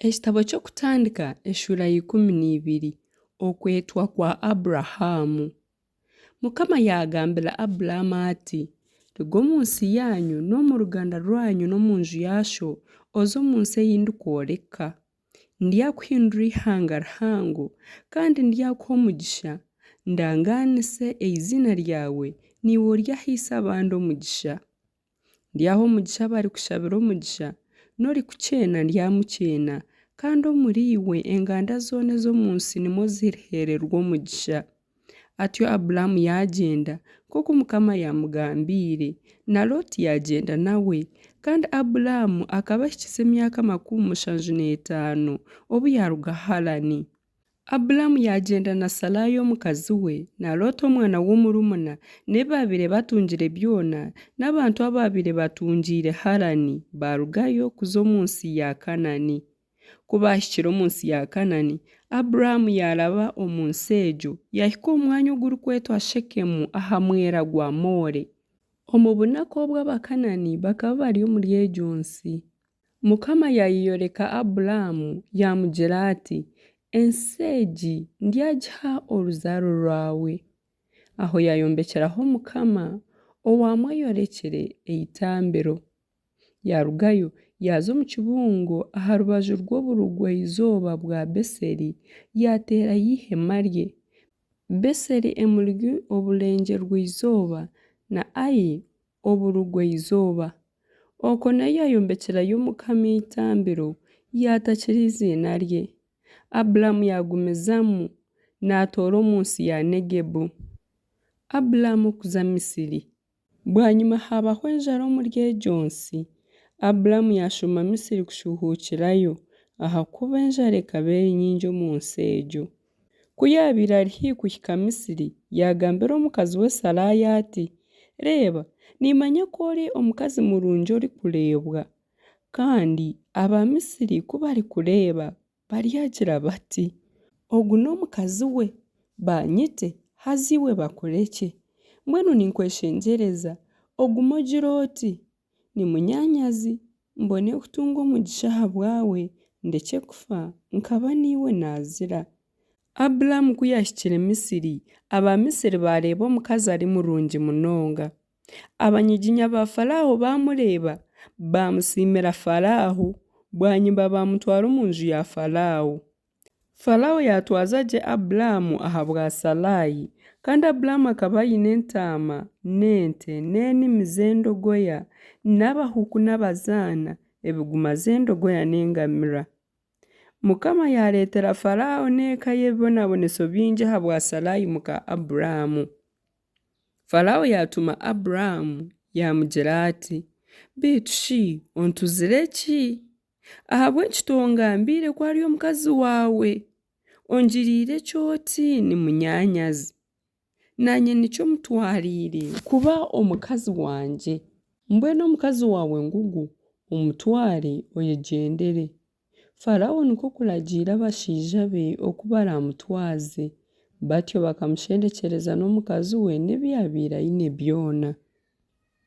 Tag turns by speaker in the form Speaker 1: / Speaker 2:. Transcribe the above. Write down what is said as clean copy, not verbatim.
Speaker 1: Ekitabo ky'okutandika eshura 12 okwetwa kwa Aburahamu. Mukama yagambira Aburahamu ati, ruga omu nsi yanyu n'omu ruganda rwanyu n'omu nju yaasho oze omu nsi ei ndikworeka. Ndyakuhindura ihanga rihango kandi ndyakuha omugisha, ndangaanise izina ryawe niwe oryahiisa abandi omugisha. Ndyaha omugisha abarikushabira omugisha, n'orikukyena ndyamukyena, kandi omuri iwe enganda zoona ez'omu nsi nimwo ziriheererwa omugisha. Atyo Aburahamu yagyenda nk'oku Mukama yamugambiire, na Loti yagyenda nawe, kandi Aburahamu akaba ahikize emyaka 75 obu yaruga Harani. Aburahamu yagyenda na Sarayi omukazi we, na Loti omwana w'omurumuna, n'ebabaire batungire byona, n'abantu ababaire batungiire Harani barugayo kuza omu nsi ya Kanani. Kubahikire omu nsi ya Kanani, Aburahamu yaraba omu nsi egyo, yahika omwanya ogurikwetwa Shekemu aha mwera gwa More. Omu bunaku obw'Abakanani bakaba bari omuri egyo nsi. Mukama yayeyoreka Aburahamu yamugira ati, ensi egi ndyagiha oruzaaro rwawe. Aho yayombekeraho Mukama owamweyorekire eitambiro. Yarugayo yaza omu kibungo aha rubaju rw'oburugwa-izooba bwa Beseri, yateerayo ihema rye. Beseri emuri oburengerwa-izooba na Ayi oburugwa-izooba. Okwo nayo yayombekerayo Mukama eitambiro, yatakira izina rye. Aburahamu yagumizamu naatoora omu nsi ya Negebu. Aburahamu kuza Misiri. Bwanyuma habaho enjara omuri egyo nsi. Aburahamu yashoma Misiri kushuhuukirayo, ahakuba enjara ekaba eri nyingi omu nsi egyo. Ku yabiire ari haihi kuhika Misiri, yagambira omukazi we Sarayi ati, reeba, nimanya ko ori omukazi murungi orikureebwa, kandi Abamisiri ku barikureeba baryagira bati, ogu n'omukazi we, banyite haza iwe bakureke. Mbwenu ninkweshengyereza, ogume ogire oti, nimunyanyazi, mbone kutunga omugisha aha bwawe, ndeke kufa nkaba niwe naazira. Aburahamu ku yahikire Misiri, Abamisiri bareeba omukazi ari murungi munonga. Abanyiginya ba Faraho bamureeba, bamusiimira Faraho, bwanyuma bamutwara omu nju ya Faraho. Faraho yatwaza gye Aburahamu aha bwa Sarayi, kandi Aburahamu akaba aine entaama, n'ente, n'enimi z'endogoya, n'abahuku n'abazaana, ebiguma z'endogoya n'engamira. Mukama yareetera Faraho n'eka ye ebibonaboneso bingi aha bwa Sarayi muka Aburahamu. Faraho yatuma Aburahamu yamugira ati, bitu shi ontuzire ki? Ahabw'eki tongambiire ko ari omukazi waawe? Ongiriire kyoti nimunyanyazi. Nanye nikyo mutwariire kuba omukazi wangye. Mbwenu omukazi wawe ngugu, omutware oyegyendere. Faraho niko kuragiira abashaija be oku baramutwaze. Batyo bakamushendekyereza n'omukazi we n'ebi yabiire aine byona.